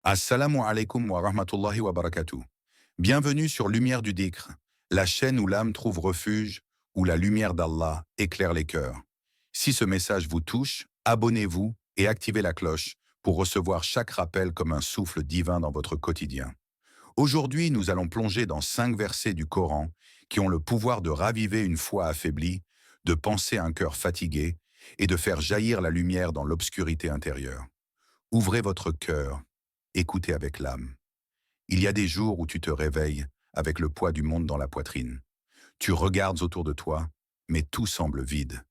Assalamu alaikum wa rahmatullahi wa barakatuh. Bienvenue sur Lumière du Dhikr, la chaîne où l'âme trouve refuge, où la lumière d'Allah éclaire les cœurs. Si ce message vous touche, abonnez-vous et activez la cloche pour recevoir chaque rappel comme un souffle divin dans votre quotidien. Aujourd'hui, nous allons plonger dans 5 versets du Coran qui ont le pouvoir de raviver une foi affaiblie, de panser un cœur fatigué et de faire jaillir la lumière dans l'obscurité intérieure. Ouvrez votre cœur, écoutez avec l'âme. Il y a des jours où tu te réveilles avec le poids du monde dans la poitrine. Tu regardes autour de toi, mais tout semble vide.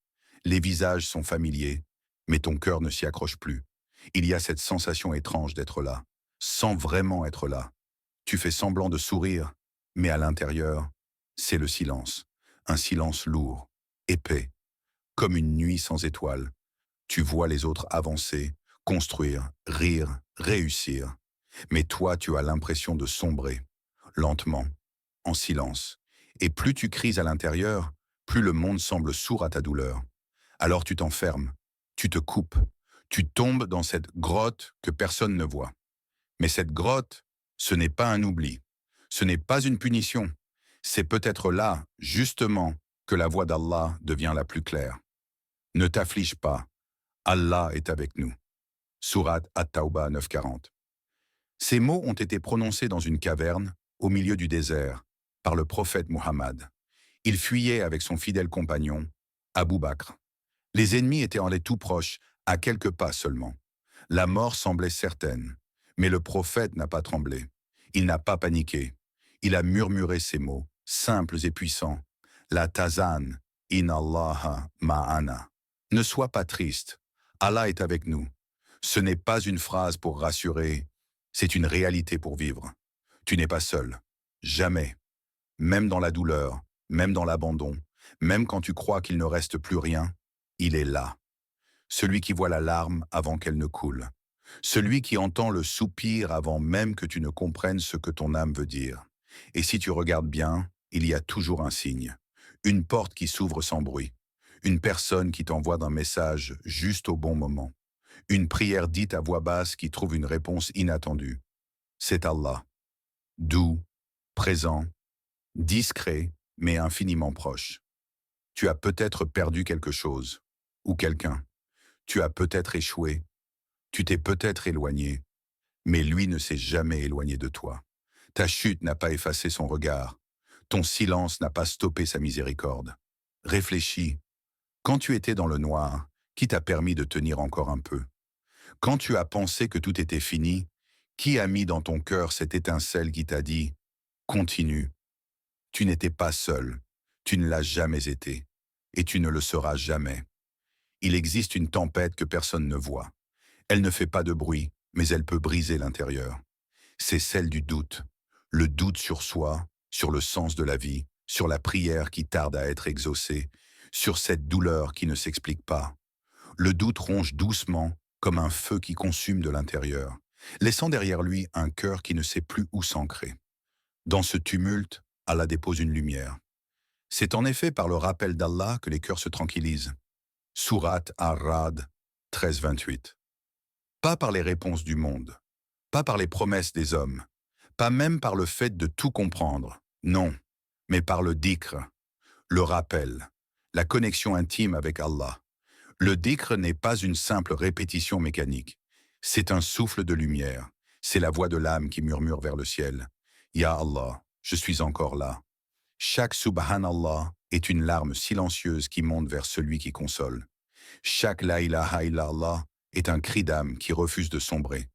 Les visages sont familiers, mais ton cœur ne s'y accroche plus. Il y a cette sensation étrange d'être là, sans vraiment être là. Tu fais semblant de sourire, mais à l'intérieur, c'est le silence. Un silence lourd, épais, comme une nuit sans étoiles. Tu vois les autres avancer, construire, rire, réussir. Mais toi, tu as l'impression de sombrer, lentement, en silence. Et plus tu cries à l'intérieur, plus le monde semble sourd à ta douleur. Alors tu t'enfermes, tu te coupes, tu tombes dans cette grotte que personne ne voit. Mais cette grotte, ce n'est pas un oubli, ce n'est pas une punition. C'est peut-être là, justement, que la voix d'Allah devient la plus claire. Ne t'afflige pas, Allah est avec nous. Sourate At-Tawbah 9:40. Ces mots ont été prononcés dans une caverne, au milieu du désert, par le prophète Muhammad. Il fuyait avec son fidèle compagnon, Abu Bakr. Les ennemis étaient allés tout proches, à quelques pas seulement. La mort semblait certaine, mais le prophète n'a pas tremblé. Il n'a pas paniqué. Il a murmuré ces mots, simples et puissants. La tazan, in Allah ma'ana. Ne sois pas triste. Allah est avec nous. Ce n'est pas une phrase pour rassurer, c'est une réalité pour vivre. Tu n'es pas seul. Jamais. Même dans la douleur, même dans l'abandon, même quand tu crois qu'il ne reste plus rien, il est là. Celui qui voit la larme avant qu'elle ne coule. Celui qui entend le soupir avant même que tu ne comprennes ce que ton âme veut dire. Et si tu regardes bien, il y a toujours un signe. Une porte qui s'ouvre sans bruit. Une personne qui t'envoie un message juste au bon moment. Une prière dite à voix basse qui trouve une réponse inattendue. C'est Allah. Doux, présent, discret, mais infiniment proche. Tu as peut-être perdu quelque chose, ou quelqu'un. Tu as peut-être échoué. Tu t'es peut-être éloigné, mais lui ne s'est jamais éloigné de toi. Ta chute n'a pas effacé son regard. Ton silence n'a pas stoppé sa miséricorde. Réfléchis. Quand tu étais dans le noir, qui t'a permis de tenir encore un peu? Quand tu as pensé que tout était fini, qui a mis dans ton cœur cette étincelle qui t'a dit « Continue ». Tu n'étais pas seul, tu ne l'as jamais été, et tu ne le seras jamais. Il existe une tempête que personne ne voit. Elle ne fait pas de bruit, mais elle peut briser l'intérieur. C'est celle du doute. Le doute sur soi, sur le sens de la vie, sur la prière qui tarde à être exaucée, sur cette douleur qui ne s'explique pas. Le doute ronge doucement, comme un feu qui consume de l'intérieur, laissant derrière lui un cœur qui ne sait plus où s'ancrer. Dans ce tumulte, Allah dépose une lumière. C'est en effet par le rappel d'Allah que les cœurs se tranquillisent. Sourate Ar-Ra'd 13:28. Pas par les réponses du monde, pas par les promesses des hommes, pas même par le fait de tout comprendre, non, mais par le dhikr, le rappel, la connexion intime avec Allah. Le dhikr n'est pas une simple répétition mécanique. C'est un souffle de lumière. C'est la voix de l'âme qui murmure vers le ciel. Ya Allah, je suis encore là. Chaque subhanallah est une larme silencieuse qui monte vers celui qui console. Chaque la ilaha illallah est un cri d'âme qui refuse de sombrer.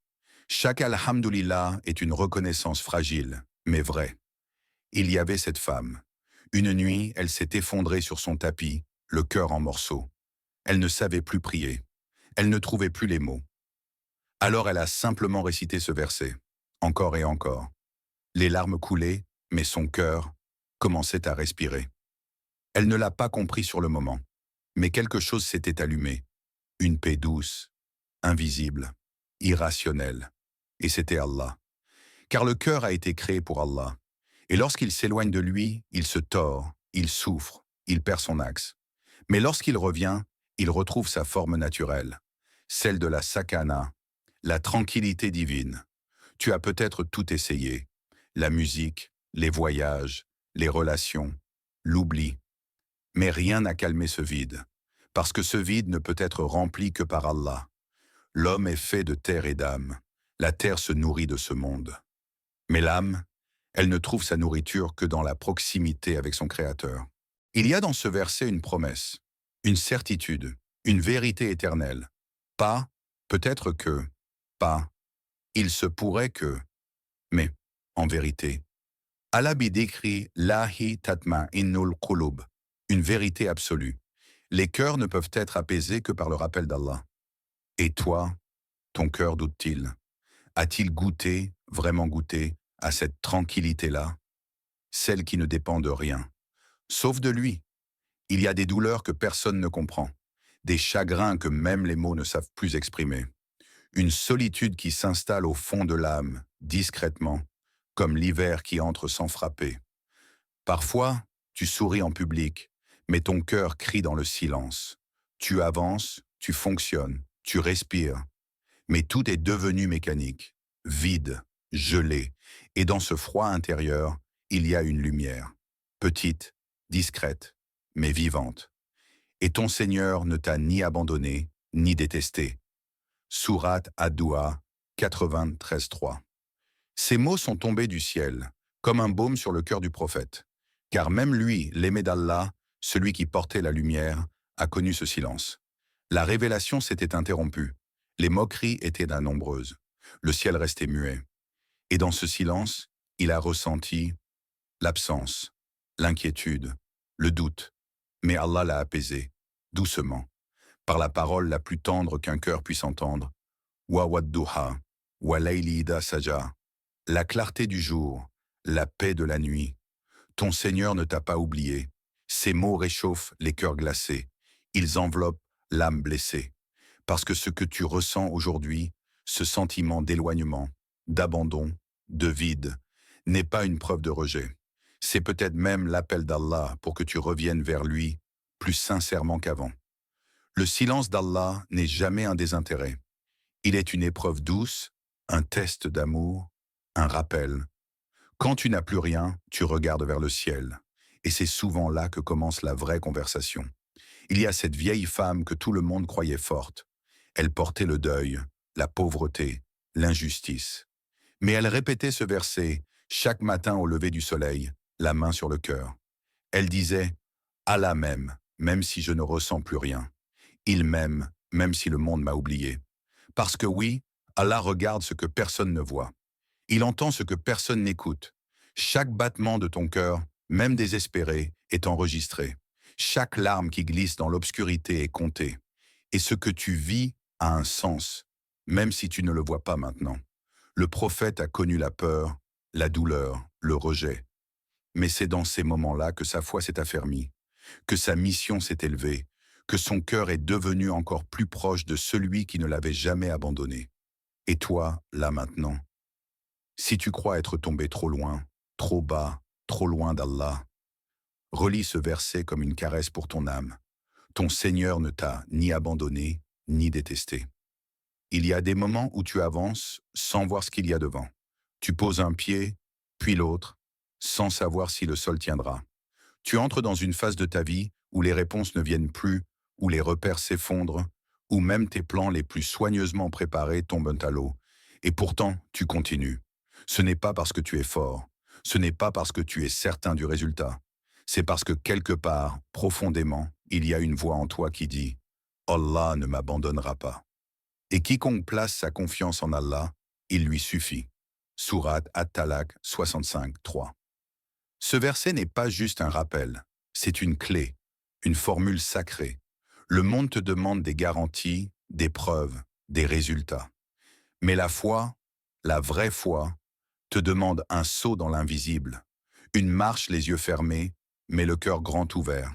Chaque alhamdulillah est une reconnaissance fragile, mais vraie. Il y avait cette femme. Une nuit, elle s'est effondrée sur son tapis, le cœur en morceaux. Elle ne savait plus prier. Elle ne trouvait plus les mots. Alors elle a simplement récité ce verset, encore et encore. Les larmes coulaient, mais son cœur commençait à respirer. Elle ne l'a pas compris sur le moment, mais quelque chose s'était allumé. Une paix douce, invisible, irrationnelle. Et c'était Allah. Car le cœur a été créé pour Allah. Et lorsqu'il s'éloigne de lui, il se tord, il souffre, il perd son axe. Mais lorsqu'il revient, il retrouve sa forme naturelle, celle de la sakana, la tranquillité divine. Tu as peut-être tout essayé. La musique, les voyages, les relations, l'oubli. Mais rien n'a calmé ce vide. Parce que ce vide ne peut être rempli que par Allah. L'homme est fait de terre et d'âme. La terre se nourrit de ce monde. Mais l'âme, elle ne trouve sa nourriture que dans la proximité avec son Créateur. Il y a dans ce verset une promesse, une certitude, une vérité éternelle. Pas, peut-être que, pas, il se pourrait que, mais, en vérité. Allah décrit Lahi tatma innul qulub, une vérité absolue. Les cœurs ne peuvent être apaisés que par le rappel d'Allah. Et toi, ton cœur doute-t-il? A-t-il goûté, vraiment goûté, à cette tranquillité-là, celle qui ne dépend de rien, sauf de lui? Il y a des douleurs que personne ne comprend, des chagrins que même les mots ne savent plus exprimer, une solitude qui s'installe au fond de l'âme, discrètement, comme l'hiver qui entre sans frapper. Parfois, tu souris en public, mais ton cœur crie dans le silence. Tu avances, tu fonctionnes, tu respires, mais tout est devenu mécanique, vide, gelé, et dans ce froid intérieur, il y a une lumière, petite, discrète, mais vivante. Et ton Seigneur ne t'a ni abandonné, ni détesté. Sourate Ad-Duha 93.3. Ces mots sont tombés du ciel, comme un baume sur le cœur du prophète. Car même lui, l'aimé d'Allah, celui qui portait la lumière, a connu ce silence. La révélation s'était interrompue. Les moqueries étaient nombreuses. Le ciel restait muet. Et dans ce silence, il a ressenti l'absence, l'inquiétude, le doute. Mais Allah l'a apaisé, doucement, par la parole la plus tendre qu'un cœur puisse entendre. Wa wadduha, wa layli idha saja. La clarté du jour, la paix de la nuit. Ton Seigneur ne t'a pas oublié. Ces mots réchauffent les cœurs glacés. Ils enveloppent l'âme blessée. Parce que ce que tu ressens aujourd'hui, ce sentiment d'éloignement, d'abandon, de vide, n'est pas une preuve de rejet. C'est peut-être même l'appel d'Allah pour que tu reviennes vers lui plus sincèrement qu'avant. Le silence d'Allah n'est jamais un désintérêt. Il est une épreuve douce, un test d'amour, un rappel. Quand tu n'as plus rien, tu regardes vers le ciel. Et c'est souvent là que commence la vraie conversation. Il y a cette vieille femme que tout le monde croyait forte. Elle portait le deuil, la pauvreté, l'injustice. Mais elle répétait ce verset chaque matin au lever du soleil, la main sur le cœur. Elle disait « Allah m'aime, même si je ne ressens plus rien. Il m'aime, même si le monde m'a oublié. Parce que oui, Allah regarde ce que personne ne voit. Il entend ce que personne n'écoute. Chaque battement de ton cœur, même désespéré, est enregistré. Chaque larme qui glisse dans l'obscurité est comptée. Et ce que tu vis a un sens, même si tu ne le vois pas maintenant. Le prophète a connu la peur, la douleur, le rejet. Mais c'est dans ces moments-là que sa foi s'est affermie, que sa mission s'est élevée, que son cœur est devenu encore plus proche de celui qui ne l'avait jamais abandonné. Et toi, là maintenant, si tu crois être tombé trop loin, trop bas, trop loin d'Allah, relis ce verset comme une caresse pour ton âme. Ton Seigneur ne t'a ni abandonné, ni détesté. Il y a des moments où tu avances sans voir ce qu'il y a devant. Tu poses un pied, puis l'autre, sans savoir si le sol tiendra. Tu entres dans une phase de ta vie où les réponses ne viennent plus, où les repères s'effondrent, où même tes plans les plus soigneusement préparés tombent à l'eau. Et pourtant, tu continues. Ce n'est pas parce que tu es fort, ce n'est pas parce que tu es certain du résultat. C'est parce que quelque part, profondément, il y a une voix en toi qui dit « Allah ne m'abandonnera pas ». Et quiconque place sa confiance en Allah, il lui suffit. Sourate At-Talaq 65.3. Ce verset n'est pas juste un rappel, c'est une clé, une formule sacrée. Le monde te demande des garanties, des preuves, des résultats. Mais la foi, la vraie foi, te demande un saut dans l'invisible, une marche les yeux fermés, mais le cœur grand ouvert.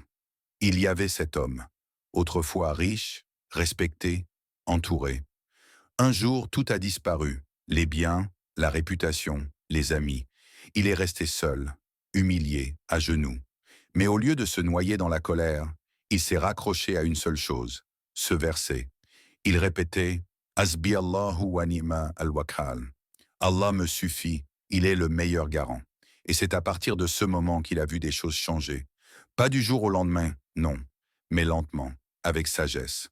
Il y avait cet homme, autrefois riche, respecté, entouré. Un jour, tout a disparu, les biens, la réputation, les amis. Il est resté seul, humilié, à genoux. Mais au lieu de se noyer dans la colère, il s'est raccroché à une seule chose, ce verset. Il répétait « Hasbi Allahu wa ni'ma al-wakal ». Allah me suffit, il est le meilleur garant. Et c'est à partir de ce moment qu'il a vu des choses changer. Pas du jour au lendemain, non, mais lentement, avec sagesse.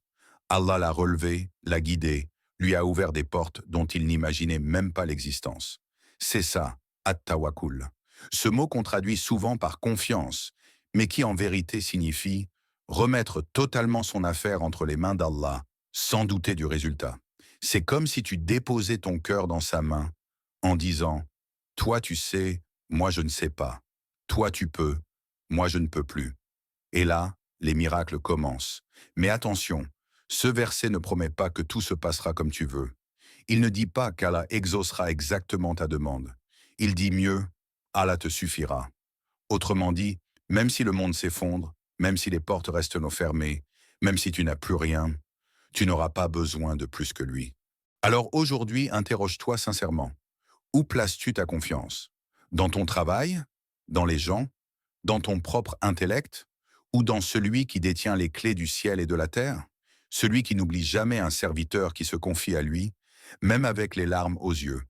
Allah l'a relevé, l'a guidé, lui a ouvert des portes dont il n'imaginait même pas l'existence. C'est ça, at-tawakkul. Ce mot qu'on traduit souvent par confiance, mais qui en vérité signifie remettre totalement son affaire entre les mains d'Allah, sans douter du résultat. C'est comme si tu déposais ton cœur dans sa main en disant « Toi tu sais, moi je ne sais pas. Toi tu peux, moi je ne peux plus. » Et là, les miracles commencent. Mais attention, ce verset ne promet pas que tout se passera comme tu veux. Il ne dit pas qu'Allah exaucera exactement ta demande. Il dit mieux, Allah te suffira. Autrement dit, même si le monde s'effondre, même si les portes restent fermées, même si tu n'as plus rien, tu n'auras pas besoin de plus que lui. Alors aujourd'hui, interroge-toi sincèrement. Où places-tu ta confiance? Dans ton travail? Dans les gens? Dans ton propre intellect? Ou dans celui qui détient les clés du ciel et de la terre? Celui qui n'oublie jamais un serviteur qui se confie à lui, même avec les larmes aux yeux.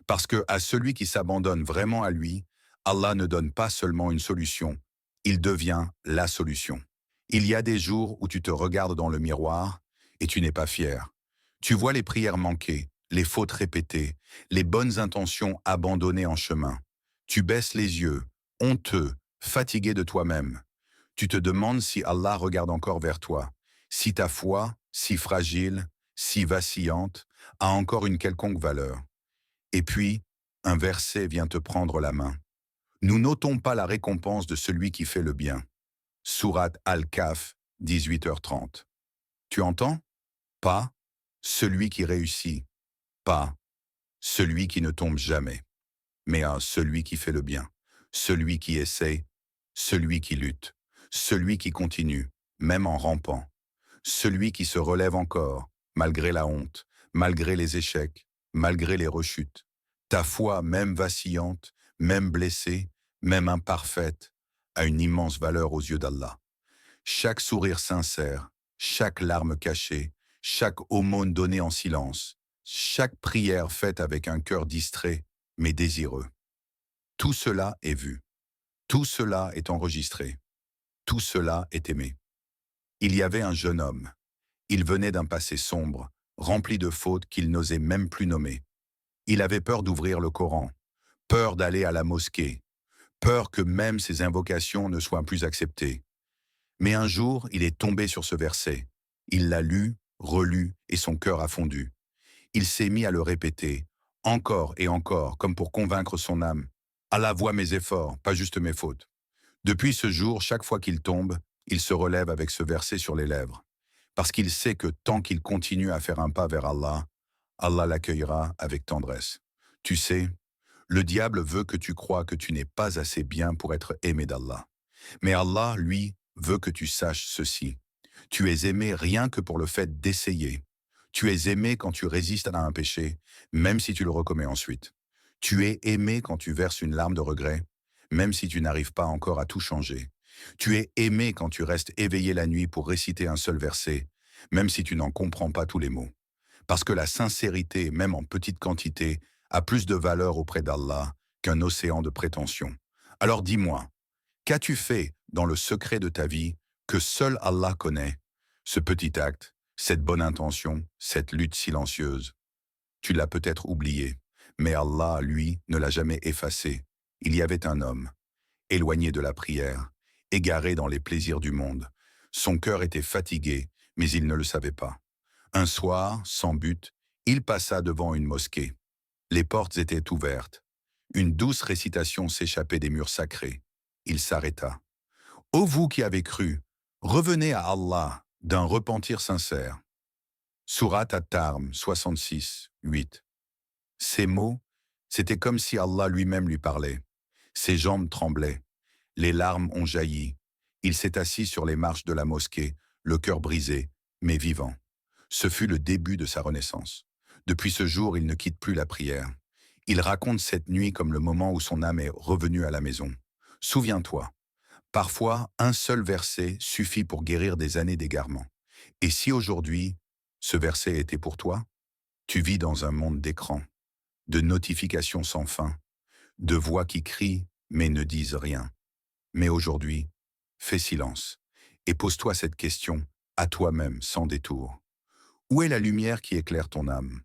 Parce que à celui qui s'abandonne vraiment à lui, Allah ne donne pas seulement une solution, il devient la solution. Il y a des jours où tu te regardes dans le miroir et tu n'es pas fier. Tu vois les prières manquées, les fautes répétées, les bonnes intentions abandonnées en chemin. Tu baisses les yeux, honteux, fatigué de toi-même. Tu te demandes si Allah regarde encore vers toi, si ta foi, si fragile, si vacillante, a encore une quelconque valeur. Et puis, un verset vient te prendre la main. Nous notons pas la récompense de celui qui fait le bien. Sourate Al-Kahf, 18h30. Tu entends? Pas celui qui réussit, pas celui qui ne tombe jamais, mais à celui qui fait le bien, celui qui essaie, celui qui lutte, celui qui continue, même en rampant, celui qui se relève encore, malgré la honte, malgré les échecs, malgré les rechutes. Ta foi, même vacillante, même blessée, même imparfaite, a une immense valeur aux yeux d'Allah. Chaque sourire sincère, chaque larme cachée, chaque aumône donnée en silence, chaque prière faite avec un cœur distrait, mais désireux. Tout cela est vu, tout cela est enregistré, tout cela est aimé. Il y avait un jeune homme. Il venait d'un passé sombre, rempli de fautes qu'il n'osait même plus nommer. Il avait peur d'ouvrir le Coran, peur d'aller à la mosquée, peur que même ses invocations ne soient plus acceptées. Mais un jour, il est tombé sur ce verset. Il l'a lu, relu, et son cœur a fondu. Il s'est mis à le répéter, encore et encore, comme pour convaincre son âme. Allah voit mes efforts, pas juste mes fautes. Depuis ce jour, chaque fois qu'il tombe, il se relève avec ce verset sur les lèvres. Parce qu'il sait que tant qu'il continue à faire un pas vers Allah, Allah l'accueillera avec tendresse. Tu sais, le diable veut que tu crois que tu n'es pas assez bien pour être aimé d'Allah. Mais Allah, lui, veut que tu saches ceci. Tu es aimé rien que pour le fait d'essayer. Tu es aimé quand tu résistes à un péché, même si tu le recommets ensuite. Tu es aimé quand tu verses une larme de regret, même si tu n'arrives pas encore à tout changer. Tu es aimé quand tu restes éveillé la nuit pour réciter un seul verset, même si tu n'en comprends pas tous les mots. Parce que la sincérité, même en petite quantité, a plus de valeur auprès d'Allah qu'un océan de prétention. Alors dis-moi, qu'as-tu fait dans le secret de ta vie que seul Allah connaît? Ce petit acte, cette bonne intention, cette lutte silencieuse. Tu l'as peut-être oublié, mais Allah, lui, ne l'a jamais effacé. Il y avait un homme, éloigné de la prière, égaré dans les plaisirs du monde. Son cœur était fatigué, mais il ne le savait pas. Un soir, sans but, il passa devant une mosquée. Les portes étaient ouvertes. Une douce récitation s'échappait des murs sacrés. Il s'arrêta. Ô vous qui avez cru, revenez à Allah d'un repentir sincère. Sourate At-Tarm 66, 8. Ces mots, c'était comme si Allah lui-même lui parlait. Ses jambes tremblaient. Les larmes ont jailli. Il s'est assis sur les marches de la mosquée, le cœur brisé, mais vivant. Ce fut le début de sa renaissance. Depuis ce jour, il ne quitte plus la prière. Il raconte cette nuit comme le moment où son âme est revenue à la maison. Souviens-toi, parfois, un seul verset suffit pour guérir des années d'égarement. Et si aujourd'hui, ce verset était pour toi, tu vis dans un monde d'écran, de notifications sans fin, de voix qui crient mais ne disent rien. Mais aujourd'hui, fais silence et pose-toi cette question à toi-même sans détour. Où est la lumière qui éclaire ton âme?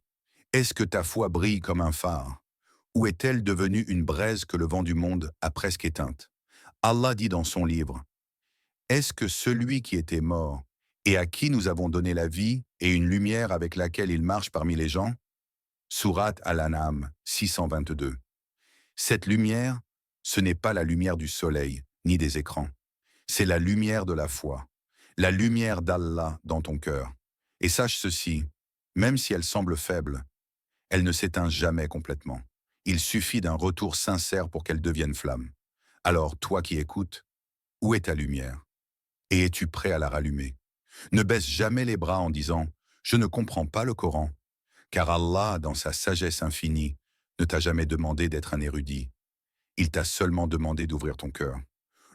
Est-ce que ta foi brille comme un phare? Ou est-elle devenue une braise que le vent du monde a presque éteinte? Allah dit dans son livre, « Est-ce que celui qui était mort et à qui nous avons donné la vie et une lumière avec laquelle il marche parmi les gens ?» Sourate Al-An'am 622. Cette lumière, ce n'est pas la lumière du soleil ni des écrans. C'est la lumière de la foi, la lumière d'Allah dans ton cœur. Et sache ceci, même si elle semble faible, elle ne s'éteint jamais complètement. Il suffit d'un retour sincère pour qu'elle devienne flamme. Alors, toi qui écoutes, où est ta lumière? Et es-tu prêt à la rallumer? Ne baisse jamais les bras en disant « Je ne comprends pas le Coran », car Allah, dans sa sagesse infinie, ne t'a jamais demandé d'être un érudit. Il t'a seulement demandé d'ouvrir ton cœur.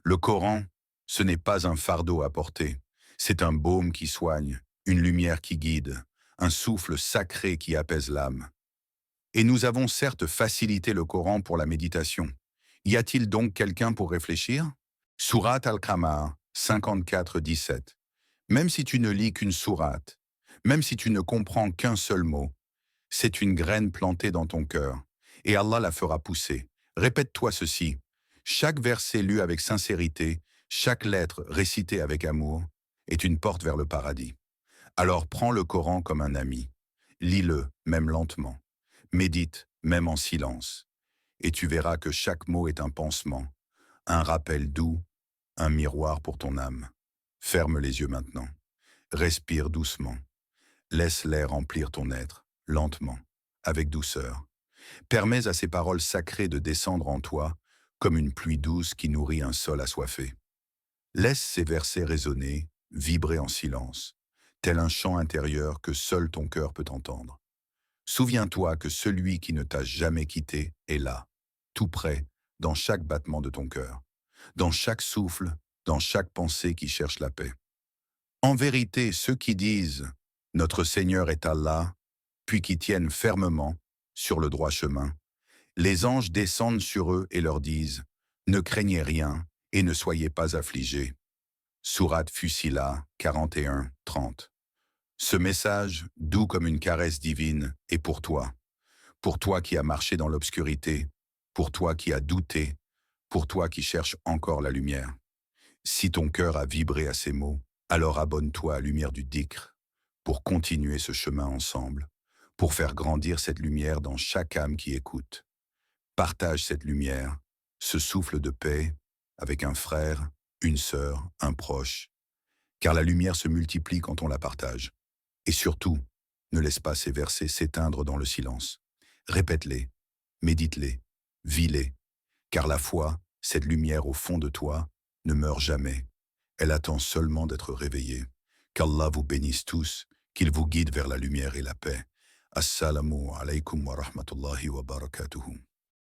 Le Coran, ce n'est pas un fardeau à porter, c'est un baume qui soigne, une lumière qui guide, un souffle sacré qui apaise l'âme. Et nous avons certes facilité le Coran pour la méditation. Y a-t-il donc quelqu'un pour réfléchir? Sourate Al-Qamar 54-17. Même si tu ne lis qu'une sourate, même si tu ne comprends qu'un seul mot, c'est une graine plantée dans ton cœur, et Allah la fera pousser. Répète-toi ceci. Chaque verset lu avec sincérité, chaque lettre récitée avec amour, est une porte vers le paradis. Alors prends le Coran comme un ami. Lis-le, même lentement. Médite, même en silence. Et tu verras que chaque mot est un pansement, un rappel doux, un miroir pour ton âme. Ferme les yeux maintenant. Respire doucement. Laisse l'air remplir ton être, lentement, avec douceur. Permets à ces paroles sacrées de descendre en toi comme une pluie douce qui nourrit un sol assoiffé. Laisse ces versets résonner, vibrer en silence, tel un chant intérieur que seul ton cœur peut entendre. Souviens-toi que celui qui ne t'a jamais quitté est là, tout près, dans chaque battement de ton cœur, dans chaque souffle, dans chaque pensée qui cherche la paix. En vérité, ceux qui disent « Notre Seigneur est Allah », puis qui tiennent fermement sur le droit chemin, les anges descendent sur eux et leur disent « Ne craignez rien et ne soyez pas affligés ». Sourate Fusila 41-30. Ce message, doux comme une caresse divine, est pour toi qui as marché dans l'obscurité, pour toi qui as douté, pour toi qui cherches encore la lumière. Si ton cœur a vibré à ces mots, alors abonne-toi à la lumière du dhikr, pour continuer ce chemin ensemble, pour faire grandir cette lumière dans chaque âme qui écoute. Partage cette lumière, ce souffle de paix, avec un frère, une sœur, un proche, car la lumière se multiplie quand on la partage. Et surtout, ne laisse pas ces versets s'éteindre dans le silence. Répète-les, médite-les, vis-les, car la foi, cette lumière au fond de toi, ne meurt jamais. Elle attend seulement d'être réveillée. Qu'Allah vous bénisse tous, qu'il vous guide vers la lumière et la paix. Assalamu alaikum wa rahmatullahi wa barakatuhu.